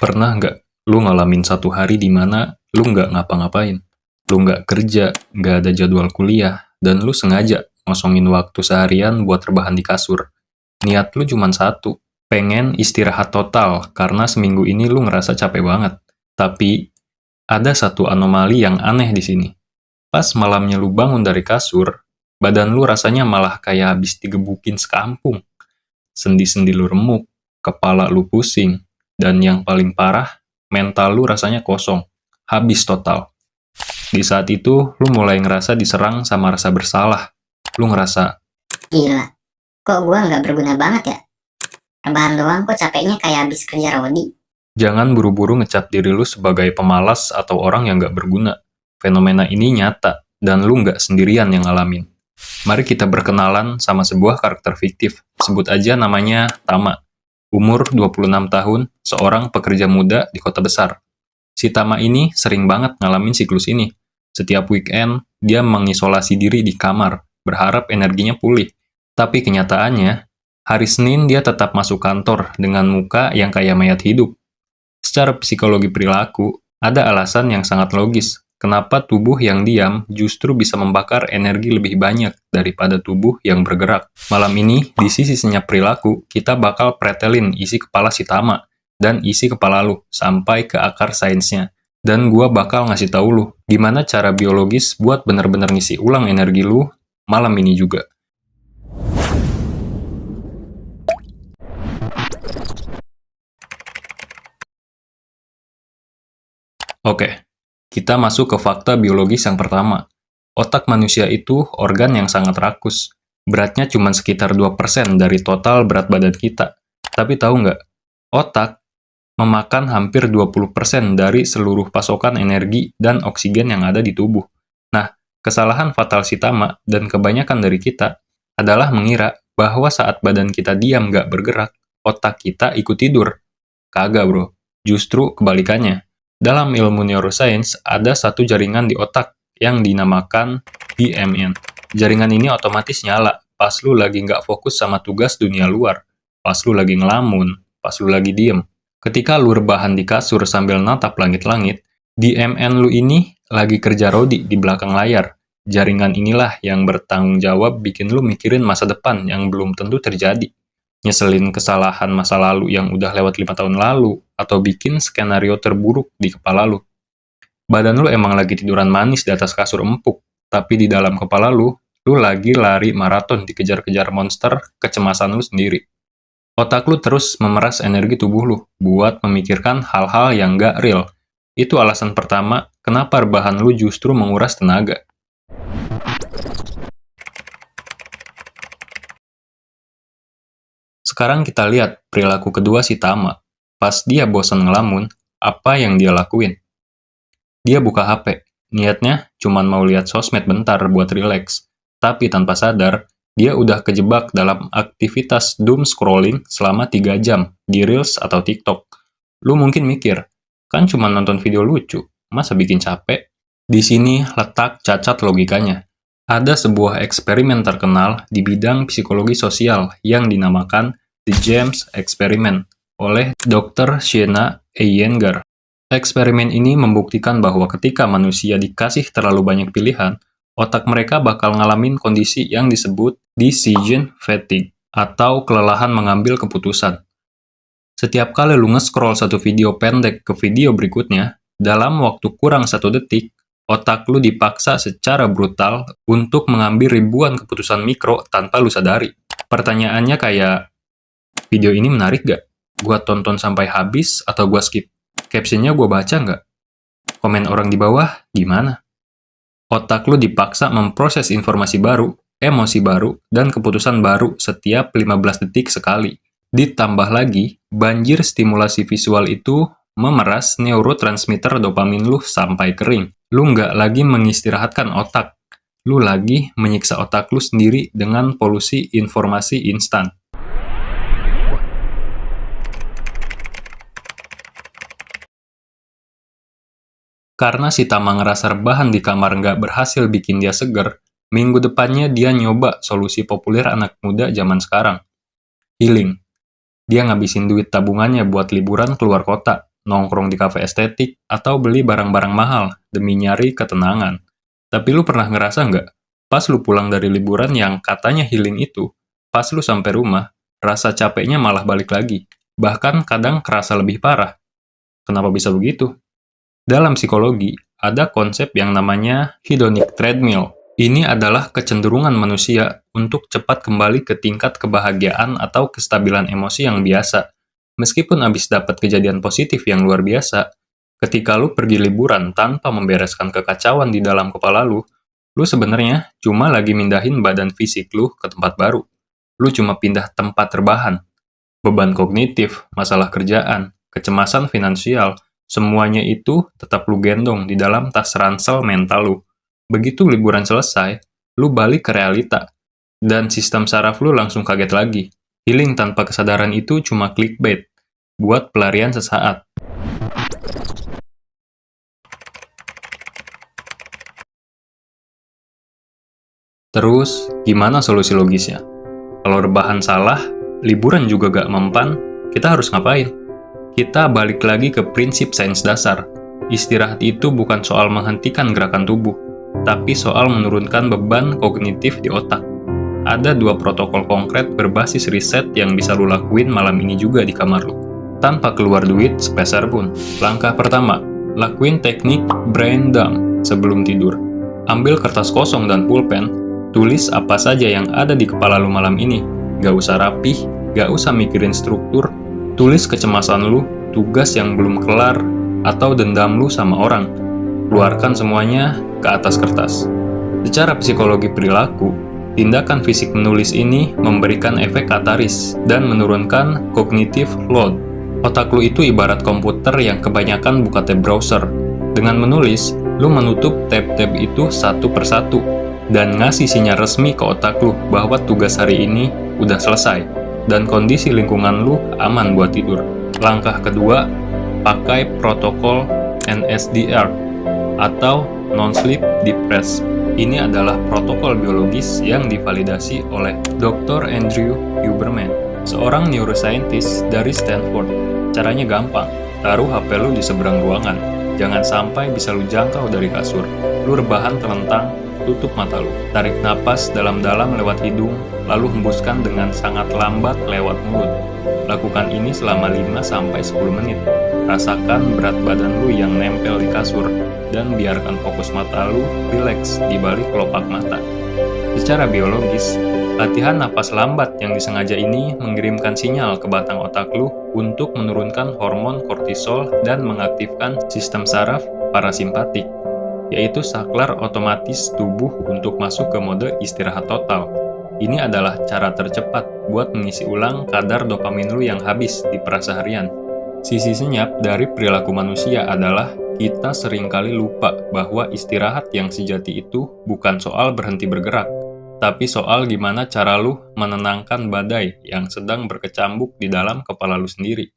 Pernah nggak lu ngalamin satu hari di mana lu nggak ngapa-ngapain? Lu nggak kerja, nggak ada jadwal kuliah, dan lu sengaja ngosongin waktu seharian buat rebahan di kasur. Niat lu cuma satu, pengen istirahat total karena seminggu ini lu ngerasa capek banget. Tapi ada satu anomali yang aneh di sini. Pas malamnya lu bangun dari kasur, badan lu rasanya malah kayak habis digebukin sekampung. Sendi-sendi lu remuk, kepala lu pusing, dan yang paling parah, mental lu rasanya kosong, habis total. Di saat itu, lu mulai ngerasa diserang sama rasa bersalah. Lu ngerasa, Gila, kok gua nggak berguna banget ya? Rebahan doang kok capeknya kayak habis kerja rodi. jangan buru-buru ngecap diri lu sebagai pemalas atau orang yang nggak berguna. Fenomena ini nyata, dan lu nggak sendirian yang ngalamin. Mari kita berkenalan sama sebuah karakter fiktif. Sebut aja namanya Tama. Umur 26 tahun, seorang pekerja muda di kota besar. Si Tama ini sering banget ngalamin siklus ini. Setiap weekend, dia mengisolasi diri di kamar, berharap energinya pulih. Tapi kenyataannya, hari Senin dia tetap masuk kantor dengan muka yang kayak mayat hidup. Secara psikologi perilaku, ada alasan yang sangat logis. Kenapa tubuh yang diam justru bisa membakar energi lebih banyak daripada tubuh yang bergerak. Malam ini, di sisi senyap perilaku, kita bakal pretelin isi kepala si Tama dan isi kepala lu sampai ke akar sainsnya. Dan gua bakal ngasih tahu lu gimana cara biologis buat bener-bener ngisi ulang energi lu malam ini juga. Oke, kita masuk ke fakta biologis yang pertama. Otak manusia itu organ yang sangat rakus. Beratnya cuma sekitar 2% dari total berat badan kita. Tapi tahu nggak? Otak memakan hampir 20% dari seluruh pasokan energi dan oksigen yang ada di tubuh. Nah, kesalahan fatal si Tama dan kebanyakan dari kita adalah mengira bahwa saat badan kita diam nggak bergerak, otak kita ikut tidur. Kagak bro, justru kebalikannya. Dalam ilmu neuroscience, ada satu jaringan di otak yang dinamakan DMN. Jaringan ini otomatis nyala pas lu lagi nggak fokus sama tugas dunia luar, pas lu lagi ngelamun, pas lu lagi diem. Ketika lu rebahan di kasur sambil natap langit-langit, DMN lu ini lagi kerja rodi di belakang layar. Jaringan inilah yang bertanggung jawab bikin lu mikirin masa depan yang belum tentu terjadi. Nyeselin kesalahan masa lalu yang udah lewat 5 tahun lalu, atau bikin skenario terburuk di kepala lu. Badan lu emang lagi tiduran manis di atas kasur empuk, tapi di dalam kepala lu lagi lari maraton dikejar-kejar monster kecemasan lu sendiri. Otak lu terus memeras energi tubuh lu buat memikirkan hal-hal yang gak real. Itu alasan pertama kenapa rebahan lu justru menguras tenaga. Sekarang kita lihat perilaku kedua si Tama. Pas dia bosan ngelamun, apa yang dia lakuin? Dia buka HP. Niatnya cuma mau lihat sosmed bentar buat rileks. Tapi tanpa sadar, dia udah kejebak dalam aktivitas doom scrolling selama 3 jam di Reels atau TikTok. Lu mungkin mikir, kan cuma nonton video lucu, masa bikin capek? Di sini letak cacat logikanya. Ada sebuah eksperimen terkenal di bidang psikologi sosial yang dinamakan The James Experiment oleh Dr. Sienna Iyengar. Eksperimen ini membuktikan bahwa ketika manusia dikasih terlalu banyak pilihan, otak mereka bakal ngalamin kondisi yang disebut decision fatigue atau kelelahan mengambil keputusan. Setiap kali lu nge-scroll satu video pendek ke video berikutnya, dalam waktu kurang 1 detik, otak lu dipaksa secara brutal untuk mengambil ribuan keputusan mikro tanpa lu sadari. Pertanyaannya kayak, video ini menarik gak? Gua tonton sampai habis atau gua skip? Captionnya gua baca nggak? Komen orang di bawah gimana? Otak lu dipaksa memproses informasi baru, emosi baru, dan keputusan baru setiap 15 detik sekali. Ditambah lagi, banjir stimulasi visual itu memeras neurotransmitter dopamin lu sampai kering. Lu nggak lagi mengistirahatkan otak. Lu lagi menyiksa otak lu sendiri dengan polusi informasi instan. Karena si Tama ngerasa rebahan di kamar nggak berhasil bikin dia seger, minggu depannya dia nyoba solusi populer anak muda zaman sekarang. Healing. Dia ngabisin duit tabungannya buat liburan keluar kota. nongkrong di kafe estetik, atau beli barang-barang mahal demi nyari ketenangan. Tapi lu pernah ngerasa nggak? Pas lu pulang dari liburan yang katanya healing itu, pas lu sampai rumah, rasa capeknya malah balik lagi. Bahkan kadang kerasa lebih parah. Kenapa bisa begitu? Dalam psikologi, ada konsep yang namanya hedonic treadmill. Ini adalah kecenderungan manusia untuk cepat kembali ke tingkat kebahagiaan atau kestabilan emosi yang biasa. Meskipun habis dapat kejadian positif yang luar biasa, ketika lu pergi liburan tanpa membereskan kekacauan di dalam kepala lu sebenarnya cuma lagi mindahin badan fisik lu ke tempat baru. Lu cuma pindah tempat terbahan. Beban kognitif, masalah kerjaan, kecemasan finansial, semuanya itu tetap lu gendong di dalam tas ransel mental lu. Begitu liburan selesai, lu balik ke realita. Dan sistem saraf lu langsung kaget lagi. Healing tanpa kesadaran itu cuma clickbait, buat pelarian sesaat. Terus, gimana solusi logisnya? Kalau rebahan salah, liburan juga gak mempan, kita harus ngapain? Kita balik lagi ke prinsip sains dasar. Istirahat itu bukan soal menghentikan gerakan tubuh, tapi soal menurunkan beban kognitif di otak. Ada 2 protokol konkret berbasis riset yang bisa lu lakuin malam ini juga di kamar lu, tanpa keluar duit sepeser pun. Langkah pertama, lakuin teknik brain dump sebelum tidur. Ambil kertas kosong dan pulpen, tulis apa saja yang ada di kepala lu malam ini. Gak usah rapih, gak usah mikirin struktur. Tulis kecemasan lu, tugas yang belum kelar, atau dendam lu sama orang. Keluarkan semuanya ke atas kertas. Secara psikologi perilaku, tindakan fisik menulis ini memberikan efek kataris dan menurunkan cognitive load. Otak lu itu ibarat komputer yang kebanyakan buka tab browser. Dengan menulis, lu menutup tab-tab itu satu persatu dan ngasih sinyal resmi ke otak lu bahwa tugas hari ini udah selesai dan kondisi lingkungan lu aman buat tidur. Langkah kedua, pakai protokol NSDR atau Non-Sleep Deep Rest. Ini adalah protokol biologis yang divalidasi oleh Dr. Andrew Huberman, seorang neuroscientist dari Stanford. Caranya gampang, taruh HP lu di seberang ruangan. Jangan sampai bisa lu jangkau dari kasur. Lu rebahan telentang, tutup mata lu. Tarik napas dalam-dalam lewat hidung, lalu hembuskan dengan sangat lambat lewat mulut. Lakukan ini selama 5-10 menit. Rasakan berat badan lu yang nempel di kasur, dan biarkan fokus mata lu rileks di balik kelopak mata. Secara biologis, latihan napas lambat yang disengaja ini mengirimkan sinyal ke batang otak lu untuk menurunkan hormon kortisol dan mengaktifkan sistem saraf parasimpatik, yaitu saklar otomatis tubuh untuk masuk ke mode istirahat total. Ini adalah cara tercepat buat mengisi ulang kadar dopamin lu yang habis di praseharian. Sisi senyap dari perilaku manusia adalah kita seringkali lupa bahwa istirahat yang sejati itu bukan soal berhenti bergerak, tapi soal gimana cara lu menenangkan badai yang sedang berkecambuk di dalam kepala lu sendiri.